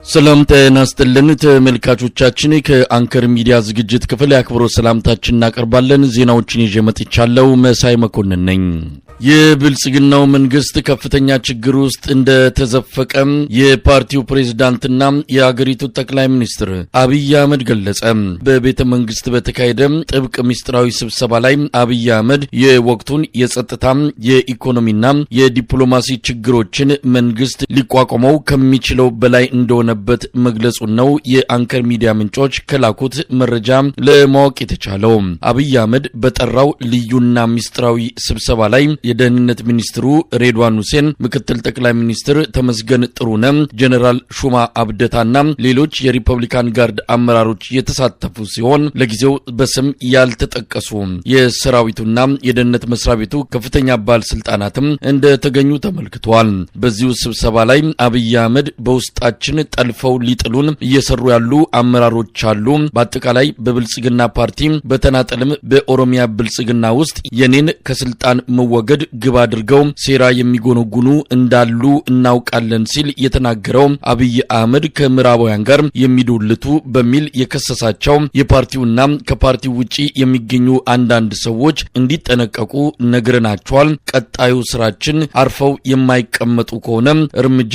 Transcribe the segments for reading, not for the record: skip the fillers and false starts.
ሰላም ጤና ይስጥልን ተመልካቾቻችን ከአንከር ሚዲያ ዝግጅት ክፍል ያክብሮት ሰላምታችንን እናቀርባለን። ዜናዎችን ይዤ መጥቻለሁ። መሳይ መኮንን ነኝ። የብልጽግናው መንግስት ከፍተኛ ችግር ውስጥ እንደተዘፈቀ የፓርቲው ፕሬዝዳንትና የአገሪቱ ጠቅላይ ሚኒስትር አብይ አህመድ ገለጸ። በቤተ መንግስት በተካሄደ ጥብቅ ሚስጥራዊ ስብሰባ ላይ አብይ አህመድ የወቅቱን የጸጥታ የኢኮኖሚና የዲፕሎማሲ ችግሮችን መንግስት ሊቋቋመው ከሚችለው በላይ እንደሆነበት መግለጹን ነው የአንከር ሚዲያ ምንጮች ከላኩት መረጃ ለማወቅ የተቻለው። አብይ አህመድ በጠራው ልዩና ሚስጥራዊ ስብሰባ ላይ የደህንነት ሚኒስትሩ ሬድዋን ሁሴን፣ ምክትል ጠቅላይ ሚኒስትር ተመስገን ጥሩነህ፣ ጀነራል ሹማ አብደታና ሌሎች የሪፐብሊካን ጋርድ አመራሮች የተሳተፉ ሲሆን ለጊዜው በስም ያልተጠቀሱ የሰራዊቱና የደህንነት መስሪያ ቤቱ ከፍተኛ ባለስልጣናትም እንደተገኙ ተመልክቷል። በዚሁ ስብሰባ ላይ አብይ አህመድ በውስጣችን ጠልፈው ሊጥሉን እየሰሩ ያሉ አመራሮች አሉ፣ በአጠቃላይ በብልጽግና ፓርቲ በተናጠልም በኦሮሚያ ብልጽግና ውስጥ የኔን ከስልጣን መወገድ ግብ አድርገው ሴራ የሚጎነጉኑ እንዳሉ እናውቃለን ሲል የተናገረው አብይ አህመድ ከምዕራባውያን ጋር የሚዶልቱ በሚል የከሰሳቸው የፓርቲውና ከፓርቲው ውጪ የሚገኙ አንዳንድ ሰዎች እንዲጠነቀቁ ነግረናቸዋል። ቀጣዩ ስራችን አርፈው የማይቀመጡ ከሆነ እርምጃ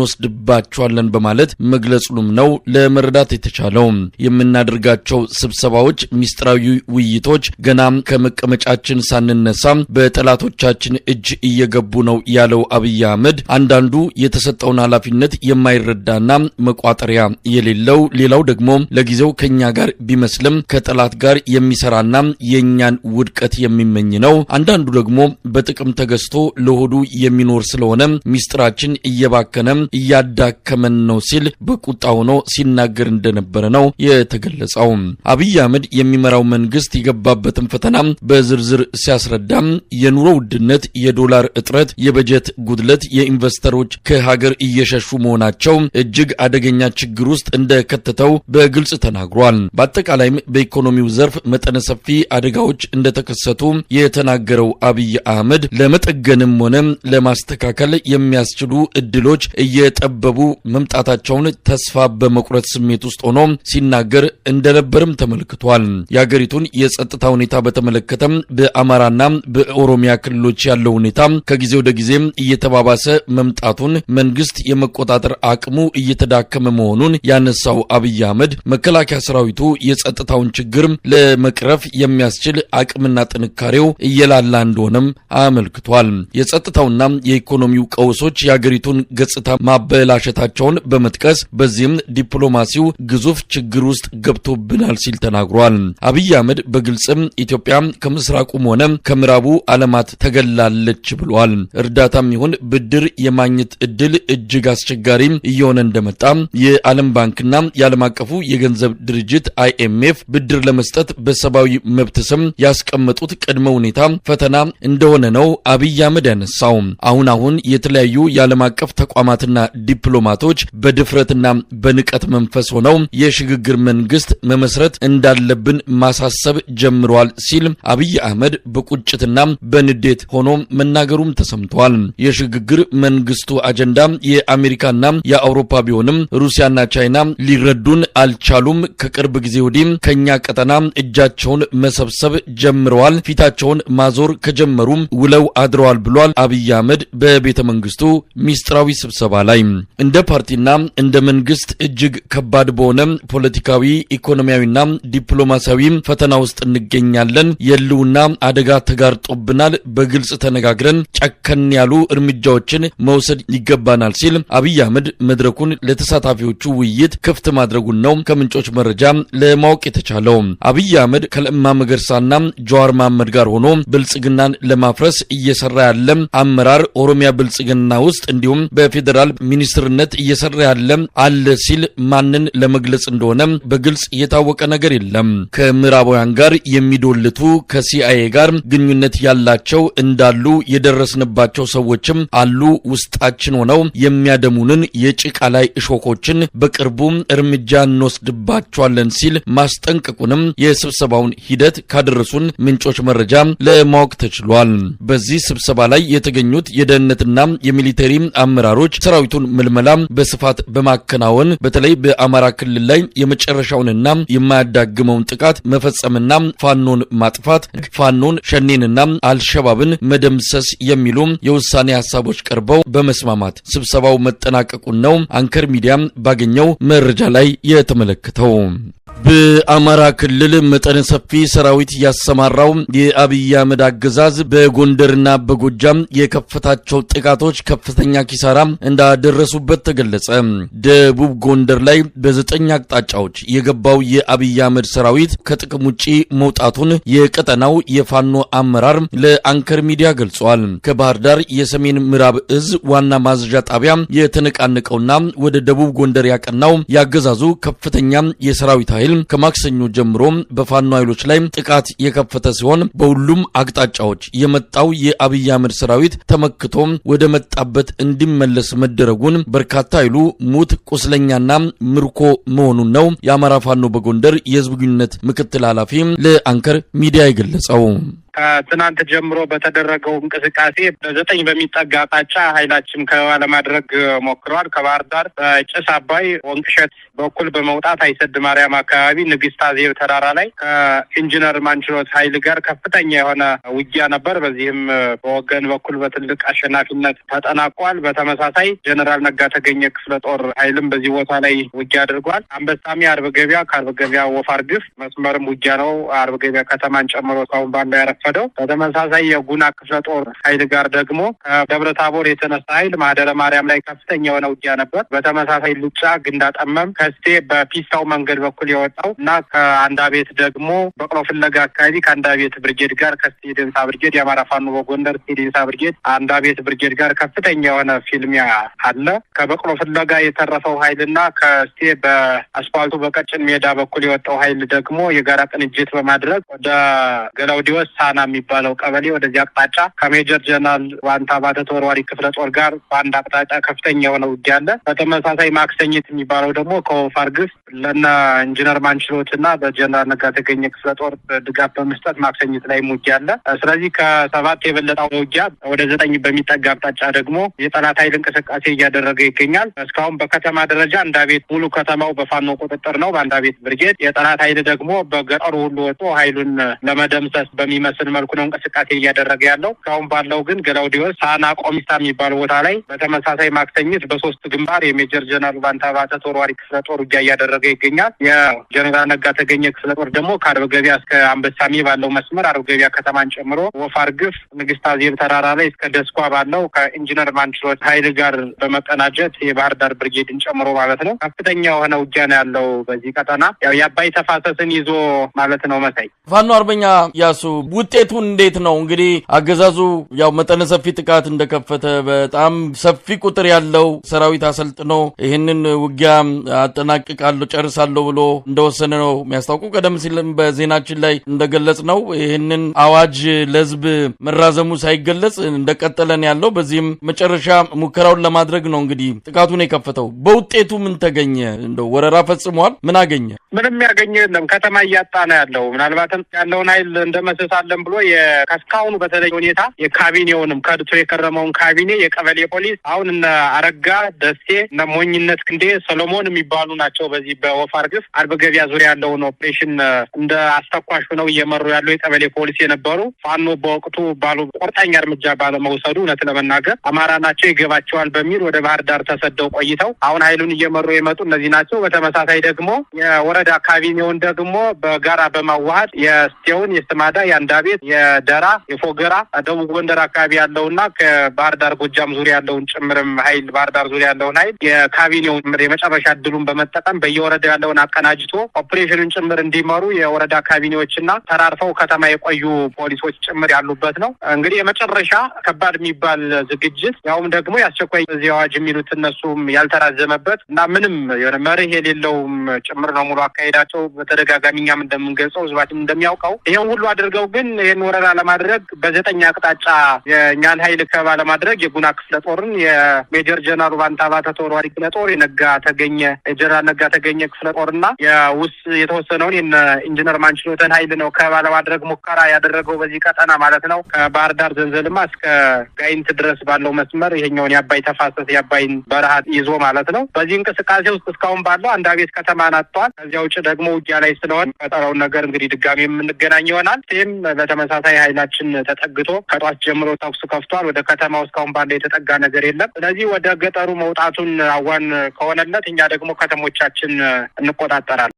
እንወስድባቸዋለን በማለት መግለጹም ነው ለመረዳት የተቻለው። የምናደርጋቸው ስብሰባዎች፣ ሚስጥራዊ ውይይቶች ገና ከመቀመጫችን ሳንነሳ በጠላቶቻችን እጅ እየገቡ ነው ያለው አብይ አህመድ አንዳንዱ የተሰጠውን ኃላፊነት የማይረዳና መቋጠሪያ የሌለው፣ ሌላው ደግሞ ለጊዜው ከኛ ጋር ቢመስልም ከጠላት ጋር የሚሰራና የኛን ውድቀት የሚመኝ ነው። አንዳንዱ ደግሞ በጥቅም ተገዝቶ ለሆዱ የሚኖር ስለሆነ ሚስጥራችን እየባከነ እያዳከመን ነው ሲል በቁጣ ሆኖ ሲናገር እንደነበረ ነው የተገለጸው። አብይ አህመድ የሚመራው መንግስት የገባበትን ፈተና በዝርዝር ሲያስረዳ የኑሮ ውድነት፣ የዶላር እጥረት፣ የበጀት ጉድለት፣ የኢንቨስተሮች ከሀገር እየሸሹ መሆናቸው እጅግ አደገኛ ችግር ውስጥ እንደከተተው በግልጽ ተናግሯል። በአጠቃላይም በኢኮኖሚው ዘርፍ መጠነ ሰፊ አደጋዎች እንደተከሰቱ የተናገረው አብይ አህመድ ለመጠገንም ሆነ ለማስተካከል የሚያስችሉ እድሎች እየጠበቡ መምጣታቸውን ተስፋ በመቁረጥ ስሜት ውስጥ ሆኖ ሲናገር እንደነበርም ተመልክቷል። የሀገሪቱን የጸጥታ ሁኔታ በተመለከተም በአማራና በኦሮሚያ ክልሎች ያለው ሁኔታ ከጊዜ ወደ ጊዜ እየተባባሰ መምጣቱን፣ መንግስት የመቆጣጠር አቅሙ እየተዳከመ መሆኑን ያነሳው አብይ አህመድ መከላከያ ሰራዊቱ የጸጥታውን ችግር ለመቅረፍ የሚያስችል አቅምና ጥንካሬው እየላላ እንደሆነም አመልክቷል። የጸጥታውና የኢኮኖሚው ቀውሶች የሀገሪቱን ገጽታ ማበላሸታቸውን በመጥቀስ በዚህም ዲፕሎማሲው ግዙፍ ችግር ውስጥ ገብቶብናል ሲል ተናግሯል። አብይ አህመድ በግልጽም ኢትዮጵያ ከምስራቁም ሆነ ከምዕራቡ ዓለማት ተገላለች ብሏል። እርዳታም ይሁን ብድር የማግኘት እድል እጅግ አስቸጋሪ እየሆነ እንደመጣ የዓለም ባንክና የዓለም አቀፉ የገንዘብ ድርጅት IMF ብድር ለመስጠት በሰብአዊ መብት ስም ያስቀመጡት ቅድመ ሁኔታ ፈተና እንደሆነ ነው አብይ አህመድ ያነሳው። አሁን የተለያዩ የዓለም አቀፍ ተቋማትና ዲፕሎማቶች በድፍረትና በንቀት መንፈስ ሆነው የሽግግር መንግስት መመስረት እንዳለብን ማሳሰብ ጀምሯል ሲል አብይ አህመድ በቁጭትና በንዴት ሆኖ መናገሩም ተሰምቷል። የሽግግር መንግስቱ አጀንዳ የአሜሪካና የአውሮፓ ቢሆንም ሩሲያና ቻይና ሊረዱን አልቻሉም። ከቅርብ ጊዜ ወዲህ ከኛ ቀጠና እጃቸውን መሰብሰብ ጀምረዋል፣ ፊታቸውን ማዞር ከጀመሩ ውለው አድረዋል ብሏል አብይ አህመድ በቤተ መንግስቱ ሚስጥራዊ ስብሰባ ላይ። እንደ ፓርቲና እንደ መንግስት እጅግ ከባድ በሆነ ፖለቲካዊ፣ ኢኮኖሚያዊና ዲፕሎማሲያዊ ፈተና ውስጥ እንገኛለን። የህልውና አደጋ ተጋርጦብናል። በግልጽ ተነጋግረን ጨከን ያሉ እርምጃዎችን መውሰድ ይገባናል ሲል አብይ አህመድ መድረኩን ለተሳታፊዎቹ ውይይት ክፍት ማድረጉን ነው ከምንጮች መረጃ ለማወቅ የተቻለው። አብይ አህመድ ከለማ መገርሳና ጀዋር መሐመድ ጋር ሆኖ ብልጽግናን ለማፍረስ እየሰራ ያለ አመራር ኦሮሚያ ብልጽግና ውስጥ እንዲሁም በፌዴራል ሚኒስትርነት እየሰራ ያለ አለ ሲል ማንን ለመግለጽ እንደሆነ በግልጽ የታወቀ ነገር የለም። ከምዕራባውያን ጋር የሚዶልቱ ከሲአይኤ ጋር ግንኙነት ያላቸው እንዳሉ የደረስንባቸው ሰዎችም አሉ። ውስጣችን ሆነው የሚያደሙንን የጭቃ ላይ እሾኮችን በቅርቡ እርምጃ እንወስድባቸዋለን ሲል ማስጠንቀቁንም የስብሰባውን ሂደት ካደረሱን ምንጮች መረጃ ለማወቅ ተችሏል። በዚህ ስብሰባ ላይ የተገኙት የደህንነትና የሚሊተሪ አመራሮች ሰራዊቱን ምልመላ በስፋት በማከናወን በተለይ በአማራ ክልል ላይ የመጨረሻውንና የማያዳግመውን ጥቃት መፈጸምና ፋኖን ማጥፋት፣ ፋኖን ሸኔንና አልሸባብን መደምሰስ የሚሉ የውሳኔ ሐሳቦች ቀርበው በመስማማት ስብሰባው መጠናቀቁን ነው አንከር ሚዲያ ባገኘው መረጃ ላይ የተመለከተው። በአማራ ክልል መጠነ ሰፊ ሰራዊት ያሰማራው የአብይ አህመድ አገዛዝ በጎንደርና በጎጃም የከፈታቸው ጥቃቶች ከፍተኛ ኪሳራ እንዳደረሱበት ተገለጸ። ደቡብ ጎንደር ላይ በ9 አቅጣጫዎች የገባው የአብይ አህመድ ሰራዊት ከጥቅም ውጪ መውጣቱን የቀጠናው የፋኖ አመራር ለአንከር ሚዲያ ገልጿል። ከባህር ዳር የሰሜን ምዕራብ እዝ ዋና ማዘዣ ጣቢያ የተነቃነቀውና ወደ ደቡብ ጎንደር ያቀናው ያገዛዙ ከፍተኛ የሰራዊት ኃይል ከማክሰኞ ጀምሮ በፋኖ ኃይሎች ላይ ጥቃት የከፈተ ሲሆን በሁሉም አቅጣጫዎች የመጣው የአብይ አህመድ ሰራዊት ተመክቶ ወደ መጣበት እንዲመለስ መደረጉን በርካታ ኃይሉ ሙት ቁስለኛና ምርኮ መሆኑን ነው የአማራ ፋኖ በጎንደር የህዝብ ግንኙነት ምክትል ኃላፊ ለአንከር ሚዲያ የገለጸው። ከትናንት ጀምሮ በተደረገው እንቅስቃሴ በ9 በሚጠጋ አቅጣጫ ኃይላችን ከበባ ለማድረግ ሞክረዋል። ከባህር ዳር በጭስ አባይ ወንቅሸት በኩል በመውጣት አይሰድ ማርያም አካባቢ ንግስት አዜብ ተራራ ላይ ከኢንጂነር ማንችሎት ኃይል ጋር ከፍተኛ የሆነ ውጊያ ነበር። በዚህም በወገን በኩል በትልቅ አሸናፊነት ተጠናቋል። በተመሳሳይ ጀነራል ነጋ ተገኘ ክፍለ ጦር ኃይልም በዚህ ቦታ ላይ ውጊያ አድርጓል። አንበሳሚ አርብ ገበያ ከአርብ ገበያ ወፋር ግፍ መስመርም ውጊያ ነው። አርብ ገበያ ከተማን ጨምሮ ሳሁን ባለው ያረፈደው በተመሳሳይ የጉና ክፍለ ጦር ኃይል ጋር ደግሞ ከደብረ ታቦር የተነሳ ኃይል ማህደረ ማርያም ላይ ከፍተኛ የሆነ ውጊያ ነበር። በተመሳሳይ ልጫ ግንዳጠመም ከስቴ በፒስታው መንገድ በኩል የወጣው እና ከአንዳ ቤት ደግሞ በቅሎ ፍለጋ አካባቢ ከአንዳ ቤት ብርጌድ ጋር ከስቴ ደንሳ ብርጌድ የአማራ ፋኖ በጎንደር ስቴ ደንሳ ብርጌድ አንዳ ቤት ብርጌድ ጋር ከፍተኛ የሆነ ፊልሚያ አለ። ከበቅሎ ፍለጋ የተረፈው ኃይልና ከስቴ በአስፋልቱ በቀጭን ሜዳ በኩል የወጣው ኃይል ደግሞ የጋራ ቅንጅት በማድረግ ወደ ገላውዲዮስ ሳና የሚባለው ቀበሌ ወደዚህ አቅጣጫ ከሜጀር ጀነራል ዋንታ ባተ ተወርዋሪ ክፍለ ጦር ጋር በአንድ አቅጣጫ ከፍተኛ የሆነ ውጊያ አለ። በተመሳሳይ ማክሰኝት የሚባለው ደግሞ ከወፋር ግፍ ለና ኢንጂነር ማንችሎትና በጀነራል ነጋ ተገኘ ክፍለ ጦር ድጋፍ በመስጠት ማክሰኝት ላይ ውጊያ አለ። ስለዚህ ከ7 የበለጠው ውጊያ ወደ 9 በሚጠጋ አቅጣጫ ደግሞ የጠላት ኃይል እንቅስቃሴ እያደረገ ይገኛል። እስካሁን በከተማ ደረጃ አንዳቤት ሙሉ ከተማው በፋኖ ቁጥጥር ነው። በአንዳቤት ብርጌድ የጠላት ኃይል ደግሞ በገጠሩ ሁሉ ወጥቶ ኃይሉን ለመደምሰስ በሚመስል መልኩ ነው እንቅስቃሴ እያደረገ ያለው። እስካሁን ባለው ግን ገላውዲዮስ ሳና ቆሚሳ የሚባለው ቦታ ላይ በተመሳሳይ ማክሰኝት በ3 ግንባር የሜጀር ጀነራል ዋንታ ባተ ተወርዋሪ ክፍለ ጦር ውጊያ እያደረገ ይገኛል። የጀነራል ነጋ ተገኘ ክፍለ ጦር ደግሞ ከአርብ ገበያ እስከ አንበሳሜ ባለው መስመር አርብ ገበያ ከተማን ጨምሮ ወፋር ግፍ ንግስት አዜብ ተራራ ላይ እስከ ደስኳ ባለው ከኢንጂነር ማንችሎት ኃይል ጋር በመቀናጀት የባህር ዳር ብርጌድን ጨምሮ ማለት ነው ከፍተኛ የሆነ ውጊያ ነው ያለው በዚህ ቀጠና። ያው የአባይ ተፋሰስን ይዞ ማለት ነው። መሳይ ፋኖ አርበኛ ያሱ ውጤቱን እንዴት ነው? እንግዲህ አገዛዙ ያው መጠነ ሰፊ ጥቃት እንደከፈተ በጣም ሰፊ ቁጥር ያለው ሰራዊት አሰልጥኖ ይህንን ውጊያ አጠናቅቃለሁ ጨርሳለሁ ብሎ እንደወሰነ ነው የሚያስታውቁ። ቀደም ሲል በዜናችን ላይ እንደገለጽ ነው ይህንን አዋጅ ለህዝብ መራዘሙ ሳይገለጽ እንደቀጠለን ያለው። በዚህም መጨረሻ ሙከራውን ለማድረግ ነው እንግዲህ ጥቃቱን የከፈተው። በውጤቱ ምን ተገኘ? እንደው ወረራ ፈጽሟል? ምን አገኘ? ምንም ያገኘ የለም። ከተማ እያጣ ነው ያለው። ምናልባትም ያለውን ኃይል እንደመሰሳለን ብሎ ከስካሁኑ በተለይ ሁኔታ የካቢኔውንም ከድቶ የከረመውን ካቢኔ የቀበሌ ፖሊስ አሁን እነ አረጋ ደሴ እነ ሞኝነት ክንዴ ሰሎሞን የሚባሉ ናቸው። በዚህ በወፋር ግፍ አርብ ገበያ ዙሪያ ያለውን ኦፕሬሽን እንደ አስተኳሽ ነው እየመሩ ያለው የቀበሌ ፖሊስ የነበሩ ፋኖ በወቅቱ ባሉ ቁርጠኛ እርምጃ ባለመውሰዱ እውነት ለመናገር አማራ ናቸው ይገባቸዋል በሚል ወደ ባህር ዳር ተሰደው ቆይተው አሁን ኃይሉን እየመሩ የመጡ እነዚህ ናቸው። በተመሳሳይ ደግሞ የወረዳ ካቢኔውን ደግሞ በጋራ በማዋሃድ የስቴውን የስማዳ የአንዳቤት የደራ የፎገራ ደቡብ ጎንደር አካባቢ ያለውና ከባህር ዳር ጎጃም ዙሪያ ያለውን ጭምርም ኃይል ባህር ዳር ዙሪያ ያለውን ኃይል የካቢኔውን የመጨረሻ እድሉን በመጠቀም በየወረዳው ያለውን አቀናጅቶ ኦፕሬሽኑን ጭምር እንዲመሩ የወረዳ ካቢኔዎችና ተራርፈው ከተማ የቆዩ ፖሊሶች ጭምር ያሉበት ነው። እንግዲህ የመጨረሻ ከባድ የሚባል ዝግጅት ያውም ደግሞ የአስቸኳይ ጊዜ አዋጅ የሚሉት እነሱም ያልተራዘመበት እና ምንም የሆነ መርህ የሌለውም ጭምር ነው ሙሉ አካሄዳቸው። በተደጋጋሚ እኛም እንደምንገልጸው ህዝባችን እንደሚያውቀው ይሄን ሁሉ አድርገው ግን ይህን ወረራ ለማድረግ በ9 አቅጣጫ የኛን ኃይል ከባ ለማድረግ የጉና ክፍለ ጦርን የሜጀር ጀነራል ባንታባተ ተወርዋሪ ክፍለ ጦር የጀነራል ነጋ ተገኘ ክፍለ ጦርና የውስጥ የተወሰነውን ኢንጂነር ማንችሎተን ኃይል ነው ከባ ለማድረግ ሙከራ ያደረገው በዚህ ቀጠና ማለት ነው። ከባህር ዳር ዘንዘልማ እስከ ጋይንት ድረስ ባለው መስመር ይሄኛውን የአባይ ተፋሰስ የአባይን በረሃ ይዞ ማለት ነው። በዚህ እንቅስቃሴ ውስጥ እስካሁን ባለው አንድ አቤት ከተማን አጥቷል። ከዚያ ውጭ ደግሞ ውጊያ ላይ ስለሆነ ቀጠናውን ነገር እንግዲህ ድጋሚ የምንገናኝ ይሆናል። ይህም በተመሳሳይ ኃይላችን ተጠግቶ ከጧት ጀምሮ ተኩስ ከፍቷል። ወደ ከተማው እስካሁን ባለው የተጠጋ ነገር የለም። ስለዚህ ወደ ገጠሩ መውጣቱን አዋን ከሆነለት እኛ ደግሞ ከተሞቻችን እንቆጣጠራለን።